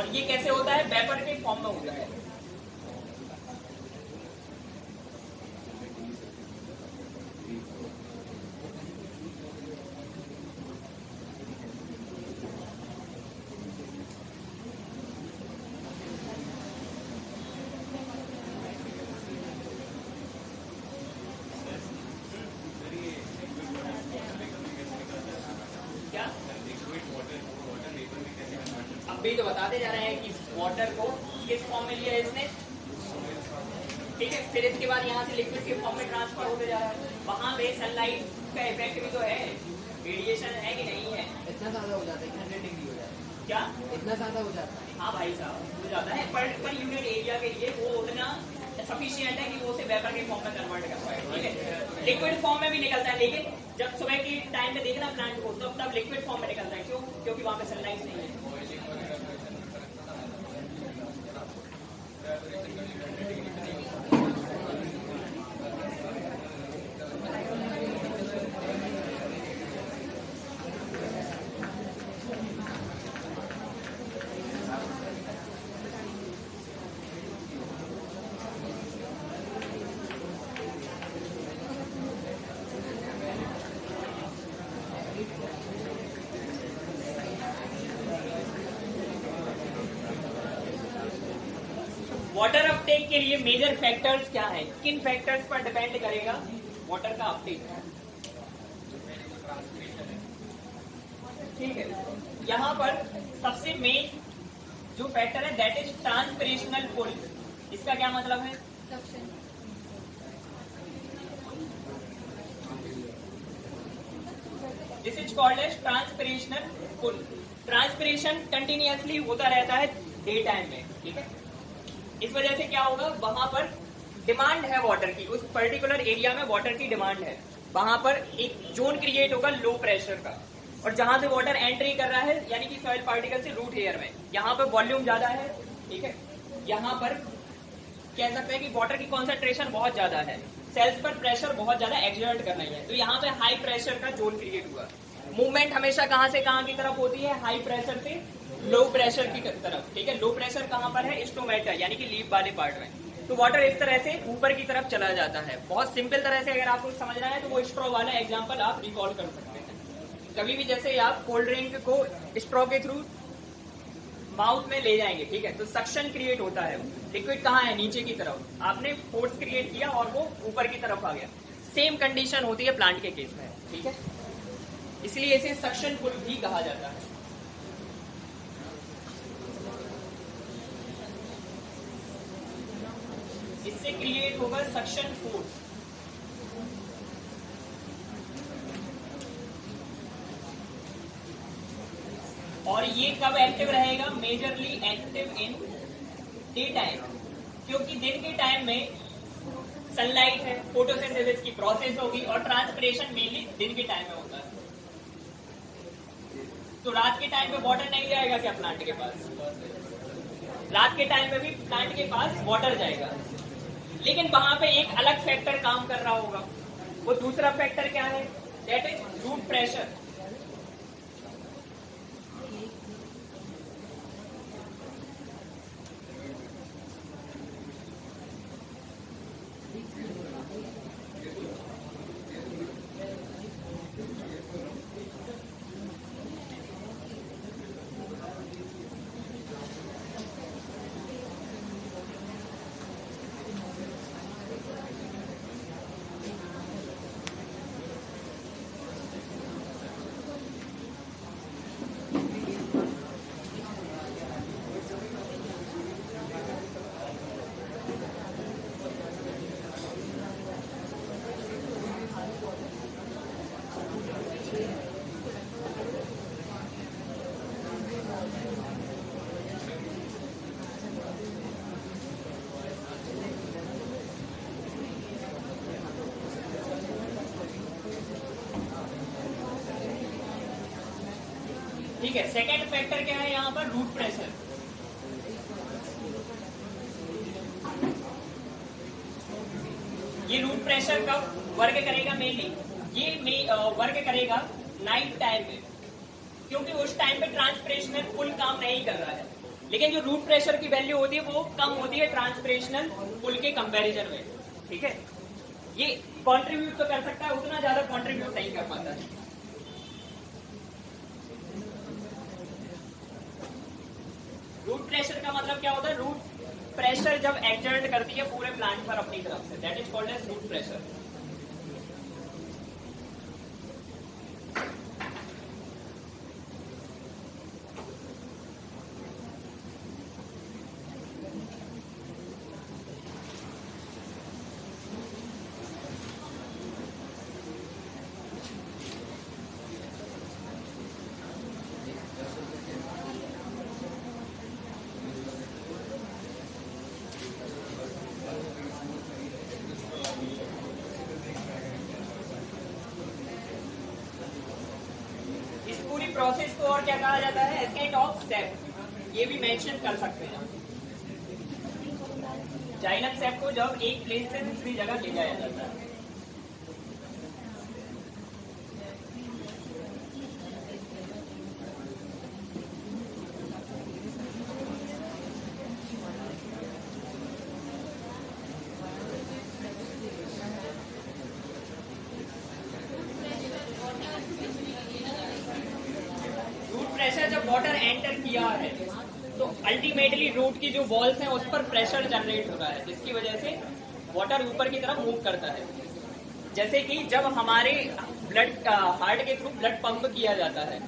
Speaker 1: और ये कैसे होता है, वेपर के फॉर्म में होता है। अभी तो बताते जा रहे हैं कि वाटर को किस फॉर्म में लिया है इसने, ठीक है। फिर इसके बाद यहाँ से लिक्विड के फॉर्म में ट्रांसफर होते जा रहा है। वहां पे सनलाइट का इफेक्ट भी तो है, रेडिएशन है कि नहीं है।
Speaker 3: इतना ज्यादा हो जाता है, 100 डिग्री हो जाता है।
Speaker 1: क्या
Speaker 3: इतना ज्यादा हो जाता है?
Speaker 1: हाँ भाई साहब, हो जाता है, पर यूनिट एरिया के लिए वो उतना सफिशिएंट है कि वो उसे वेपर के फॉर्म में कन्वर्ट कर पाए, ठीक है। लिक्विड फॉर्म में भी निकलता है, लेकिन जब सुबह के टाइम में देखना प्लांट को तब लिक्विड फॉर्म में निकलता है। क्यों? क्योंकि वहां पे सनलाइट नहीं है। वाटर अपटेक के लिए मेजर फैक्टर्स क्या है, किन फैक्टर्स पर डिपेंड करेगा वाटर का अपटेक? ठीक है, यहाँ पर सबसे मेन जो फैक्टर है दैट इज ट्रांसपिरेशनल पुल। इसका क्या मतलब है? This is called as transpirational pull. Transpiration continuously होता रहता है डे टाइम में, ठीक है। इस वजह से क्या होगा, वहां पर डिमांड है वाटर की, उस पर्टिकुलर एरिया में वाटर की डिमांड है। वहां पर एक जोन क्रिएट होगा लो प्रेशर का, और जहां से वाटर एंट्री कर रहा है यानी कि सॉइल पार्टिकल से रूट हेयर में, यहाँ पर वॉल्यूम ज्यादा है, ठीक है। यहाँ पर कह सकते हैं कि वाटर की कॉन्सेंट्रेशन बहुत ज्यादा है, सेल्स पर प्रेशर बहुत ज्यादा एक्सर्ट करना है, तो यहाँ पे हाई प्रेशर का जोन क्रिएट हुआ। मूवमेंट हमेशा कहाँ से कहाँ की तरफ होती है, हाई प्रेशर से लो प्रेशर की तरफ, ठीक है। लो प्रेशर कहाँ पर है, स्टोमेटा यानी कि लीफ वाले पार्ट में। तो वाटर इस तरह से ऊपर की तरफ चला जाता है। बहुत सिंपल तरह से अगर आपको समझना है तो वो स्ट्रॉ वाला एग्जांपल आप रिकॉल कर सकते हैं। कभी भी जैसे आप कोल्ड ड्रिंक को स्ट्रॉ के थ्रू माउथ में ले जाएंगे, ठीक है, तो सक्शन क्रिएट होता है। लिक्विड कहाँ है, नीचे की तरफ, आपने फोर्स क्रिएट किया और वो ऊपर की तरफ आ गया। सेम कंडीशन होती है प्लांट के केस में, ठीक है। इसलिए इसे सक्शन पुल भी कहा जाता है। इससे क्रिएट होगा सक्शन फोर्स। और ये कब एक्टिव रहेगा, majorly active in day time, क्योंकि दिन के टाइम में सनलाइट है, फोटोसिंथेसिस की प्रोसेस होगी और ट्रांसपिरेशन मेनली दिन के टाइम में होता है। तो रात के टाइम में वाटर नहीं जाएगा क्या प्लांट के पास? रात के टाइम में भी प्लांट के पास वाटर जाएगा, लेकिन वहां पे एक अलग फैक्टर काम कर रहा होगा। वो दूसरा फैक्टर क्या है, दैट इज रूट प्रेशर। ठीक है, सेकेंड फैक्टर क्या है यहाँ पर, रूट प्रेशर। ये रूट प्रेशर कब वर्क करेगा, मेनली ये वर्क करेगा नाइट टाइम में, क्योंकि उस टाइम पे ट्रांसपिरेशनल पुल काम नहीं कर रहा है। लेकिन जो रूट प्रेशर की वैल्यू होती है वो कम होती है ट्रांसपिरेशनल पुल के कंपैरिजन में। ठीक है, ये कंट्रीब्यूट तो कर सकता है, उतना ज्यादा कंट्रीब्यूट नहीं कर पाता है। रूट प्रेशर का मतलब क्या होता है? रूट प्रेशर जब एक्सर्ट करती है पूरे प्लांट पर अपनी तरफ से, that is called as root pressure. Process को और क्या कहा जाता है? एस्केट ऑफ सेप, ये भी मेंशन कर सकते हैं। जाइलम सेप को जब एक प्लेस से दूसरी जगह ले जाया जाता है। प्रेशर जब वाटर एंटर किया है तो अल्टीमेटली रूट की जो वॉल्स हैं उस पर प्रेशर जनरेट हो रहा है, जिसकी वजह से वाटर ऊपर की तरफ मूव करता है। जैसे कि जब हमारे ब्लड हार्ट के थ्रू ब्लड पंप किया जाता है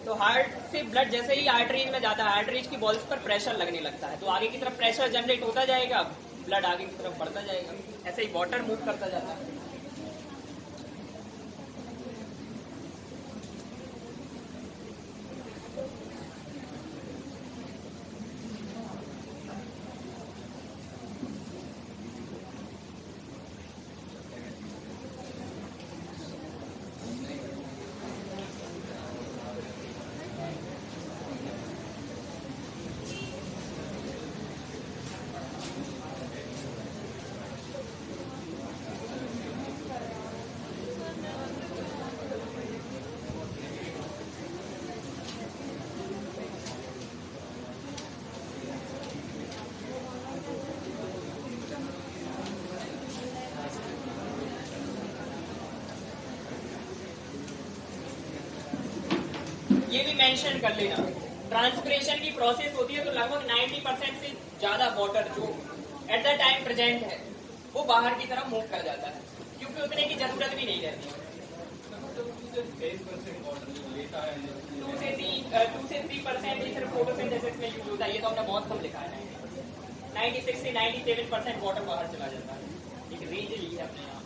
Speaker 1: तो हार्ट से ब्लड जैसे ही आर्टरीज में जाता है, आर्टरीज की वॉल्स पर प्रेशर लगने लगता है, तो आगे की तरफ प्रेशर जनरेट होता जाएगा, ब्लड आगे की तरफ बढ़ता जाएगा। ऐसे ही वाटर मूव करता जाता है। ये भी मेंशन कर लेना, ट्रांसपिरेशन की प्रोसेस होती है तो लगभग 90% से ज्यादा वाटर जो एट द टाइम प्रेजेंट है वो बाहर की तरफ मूव कर जाता है, क्योंकि उतने की जरूरत भी नहीं रहती। 2 से 3% ही सिर्फ फोटोसिंथेसिस में यूज होता है। ये तो हमने बहुत कम लिखा है। 96 से 97% वाटर बाहर चला जाता है। एक रेंज ली है अपने यहाँ।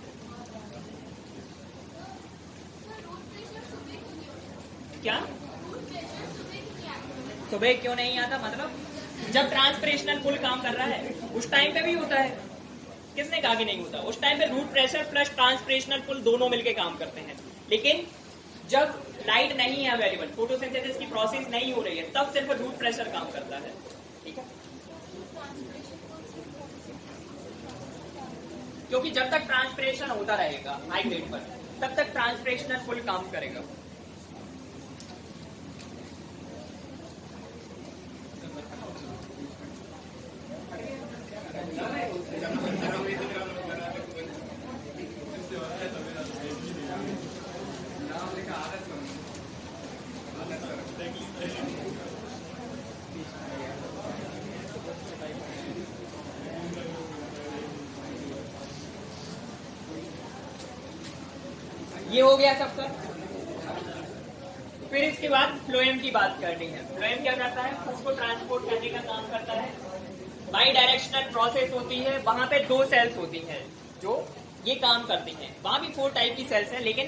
Speaker 1: क्या सुबह क्यों नहीं आता? मतलब जब ट्रांसपिरेशनल पुल काम कर रहा है उस टाइम पे भी होता है। किसने कहा कि नहीं होता? उस टाइम पे रूट प्रेशर प्लस ट्रांसपिरेशनल पुल दोनों मिलके काम करते हैं। लेकिन जब लाइट नहीं है अवेलेबल, फोटोसिंथेसिस की प्रोसेस नहीं हो रही है, तब सिर्फ रूट प्रेशर काम करता है। ठीक है, क्योंकि जब तक ट्रांसपिरेशन होता रहेगा हाई ग्रेड पर, तब तक ट्रांसपिरेशनल पुल काम करेगा। ये हो गया सबका। फिर इसके बाद फ्लोएम की बात करनी है। फ्लोएम क्या करता है? उसको ट्रांसपोर्ट करने का काम करता है। बाई डायरेक्शनल प्रोसेस होती है। वहां पे 2 सेल्स होती हैं जो ये काम करती हैं। वहां भी 4 टाइप की सेल्स हैं, लेकिन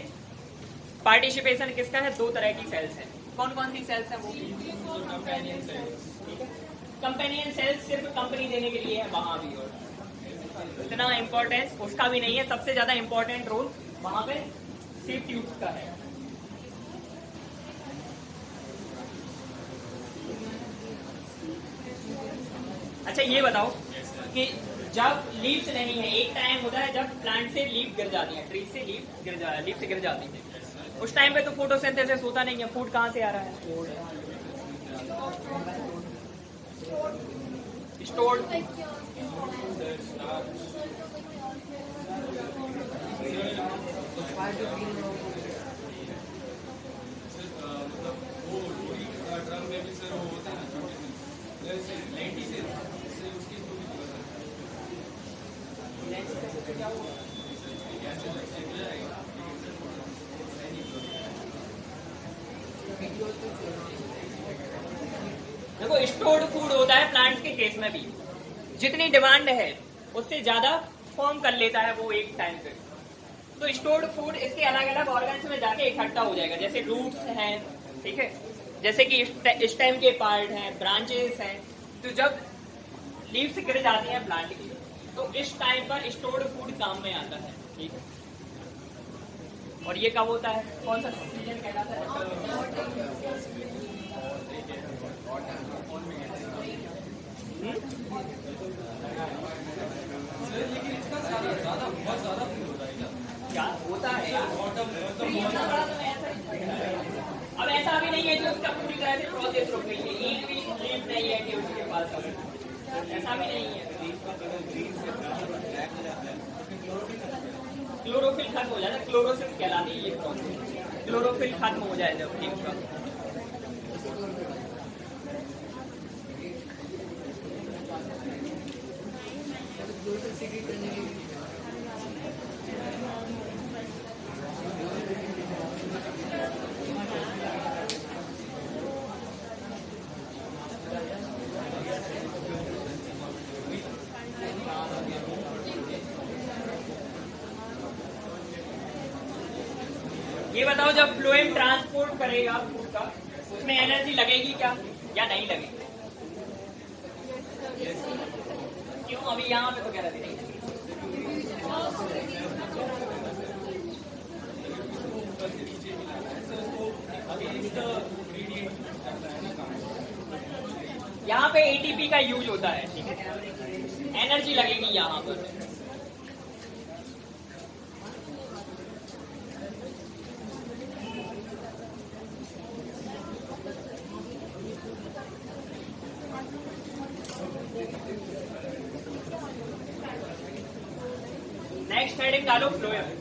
Speaker 1: पार्टिसिपेशन किसका है? 2 तरह की सेल्स हैं। कौन कौन सी सेल्स है वो? Companion cells. ठीक है, कंपेनियन सेल्स सिर्फ कंपनी देने के लिए है वहां भी, और इतना इंपॉर्टेंस उसका भी नहीं है। सबसे ज्यादा इंपॉर्टेंट रोल वहां पे सिर्फ ट्यूब्स का है। अच्छा ये बताओ कि जब लीव्स नहीं है, एक टाइम होता है जब प्लांट से लीफ गिर जाती है, ट्री से लीफ गिर जाती है, उस टाइम पे तो फोटोसिंथेसिस होता नहीं है। फूड कहाँ से आ रहा है? स्टोर्ड
Speaker 3: फाइव टू ग्रीन
Speaker 2: मतलब वो रोटी ड्रम में भी सर वो होता है ना छोटे से लेंटी से इससे उसकी स्टोरी
Speaker 1: क्या हुआ? देखो स्टोर्ड फूड होता है प्लांट्स के केस में भी, जितनी डिमांड है उससे ज्यादा फॉर्म कर लेता है वो एक टाइम पे। तो स्टोर्ड फूड इसके अलग अलग ऑर्गन्स में जाके इकट्ठा हो जाएगा, जैसे रूट्स हैं, ठीक है, जैसे कि स्टेम के पार्ट हैं, ब्रांचेस हैं। तो जब लीव्स गिर जाती हैं प्लांट की तो इस टाइम पर स्टोर्ड फूड काम में आता है, ठीक है। और ये कब होता है, कौन सा सीजन कहलाता है? क्या होता है अब ऐसा भी नहीं है कि उसका पूरी तरह से प्रोसेस रुक गई है, एक भी लीफ नहीं है कि उसके पास, ऐसा भी नहीं है। क्लोरोफिल खत्म हो जाता है, क्लोरोसिस कहलाती है ये प्रोसेस। क्लोरोफिल खत्म हो जाए जब लीफ का, ये बताओ जब फ्लोएम ट्रांसपोर्ट करेगा फूड का, उसमें एनर्जी लगेगी क्या या नहीं लगेगी? क्यों? अभी यहाँ पे तो कह रहे थे यहाँ पे एटीपी का यूज होता है, ठीक है, एनर्जी लगेगी यहाँ पर। नेक्स्ट हेडिंग डालो फ्लोएम।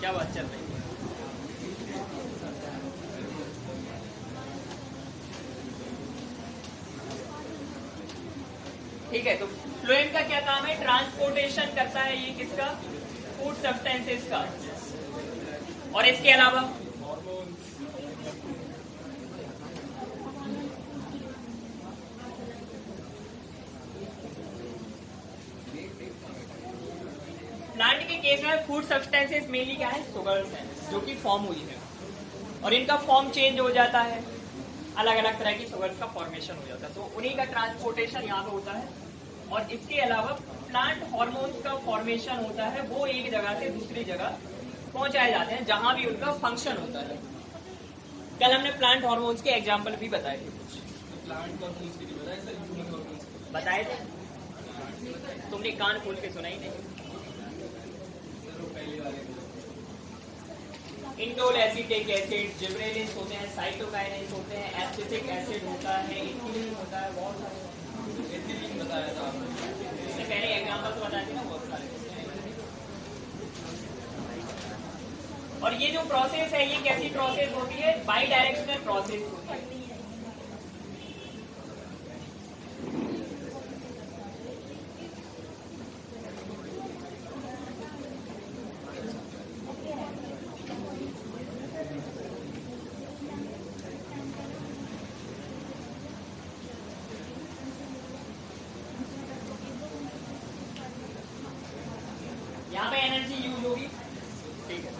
Speaker 1: क्या बात चल रही है? ठीक है, तो फ्लोएम का क्या काम है? ट्रांसपोर्टेशन करता है ये किसका? फूड सब्सटेंसेस का। और इसके अलावा प्लांट के केस में फूड सब्सटेंसेस मेनली क्या है? शुगर्स हैं जो कि फॉर्म हुई है, और इनका फॉर्म चेंज हो जाता है, अलग अलग तरह की शुगर्स का फॉर्मेशन हो जाता है, तो उन्हीं का ट्रांसपोर्टेशन यहाँ पे होता है। और इसके अलावा प्लांट हार्मोन्स का फॉर्मेशन होता है, वो एक जगह से दूसरी जगह पहुंचाए जाते हैं जहां भी उनका फंक्शन होता है। कल हमने प्लांट हार्मोन्स के एग्जाम्पल भी बताए थे, बताए थे, तुमने कान खोल के सुना ही नहीं। इंडोल एसिटिक एसिड, जिब्रेलिन्स होते हैं, साइटोकाइनेंस होते हैं, एब्सिसिक एसिड होता है, इथिलीन होता है, बहुत सारे इथिलीन बताया था आपने, इससे पहले एग्जांपल तो बताए थे ना बहुत सारे। और ये जो प्रोसेस है ये कैसी प्रोसेस होती है? बाई डायरेक्शनल प्रोसेस होती है। यहाँ पे एनर्जी यूज होगी, ठीक है।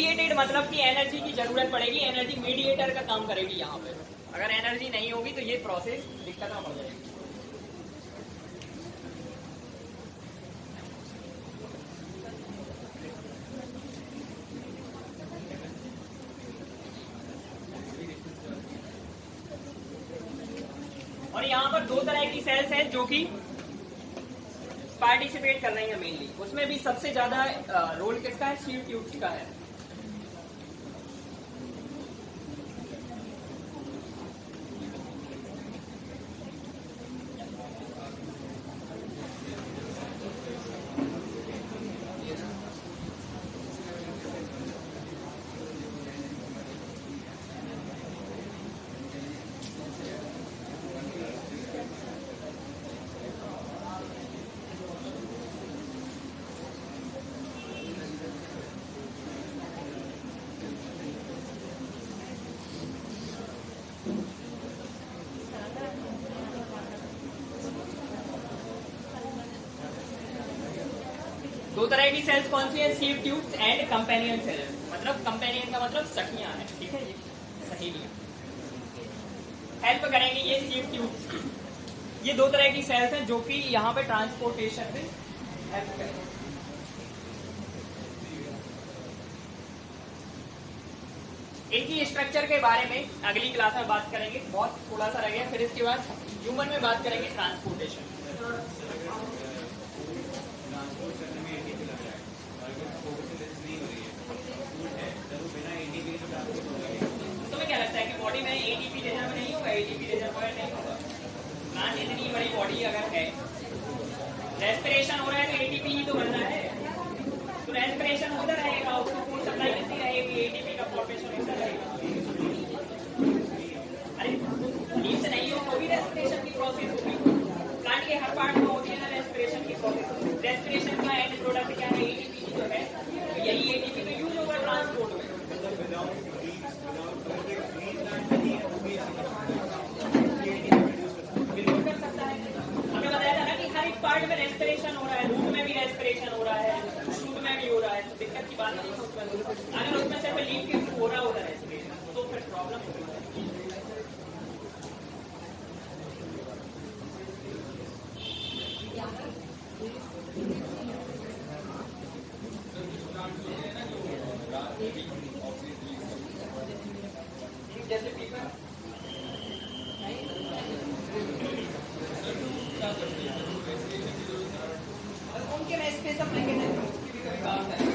Speaker 1: मीडिएटेड मतलब कि एनर्जी की जरूरत पड़ेगी, एनर्जी मीडिएटर का काम करेगी यहाँ पे। अगर एनर्जी नहीं होगी तो ये प्रोसेस दिक्कत में पड़ जाएगी। और यहाँ पर दो तरह की सेल्स हैं जो कि पार्टिसिपेट कर रही है मेनली। उसमें भी सबसे ज्यादा रोल किसका है? सीव ट्यूब्स का है। दो तरह की सेल्स कौन सी है? Sieve tubes and companion cells. मतलब कंपेनियन का मतलब सखियां हैं, ठीक है, ये सहेलियां हेल्प करेंगे ये सीव ट्यूब्स की। ये दो तरह की सेल्स हैं जो कि यहाँ पे ट्रांसपोर्टेशन में हेल्प करेंगे। इनकी स्ट्रक्चर के बारे में अगली क्लास में बात करेंगे, बहुत थोड़ा सा रह गया। फिर इसके बाद ह्यूमन में बात करेंगे ट्रांसपोर्टेशन। तुम्हें क्या लगता है कि बॉडी में एटीपी रिजर्व नहीं होगा? एटीपी रिजर्वोयर नहीं होगा। प्लांट इतनी बड़ी बॉडी अगर है, रेस्पिरेशन हो रहा है तो एटीपी ही तो बनना है। तो रेस्पिरेशन होता रहेगा, उसको फूड सप्लाई मिलती रहेगी, एटीपी का फॉर्मेशन होता रहेगा। अरे नींद से नहीं हो तो भी रेस्पिरेशन की प्रोसेस होगी। प्लांट के हर पार्ट में होती है ना रेस्पिरेशन की प्रोसेस। रेस्पिरेशन का एंड प्रोडक्ट क्या है? एटीपी जो है। तो यही एटीपी का यूज होगा ट्रांसपोर्ट में। बिल्कुल कर सकता है। हमें बताया था ना कि हर एक पार्ट में रेस्पिरेशन हो रहा है, रूट में भी रेस्पिरेशन हो रहा है, शूट में भी हो रहा है। तो दिक्कत की बात नहीं है उसमें। अगर उसमें सिर्फ लीव के थ्रू हो रहा होता रेस्पिरेशन तो फिर प्रॉब्लम होगी। जैसे पीपल उनके मैं स्पेस अप लेके उसकी भी कोई काम है।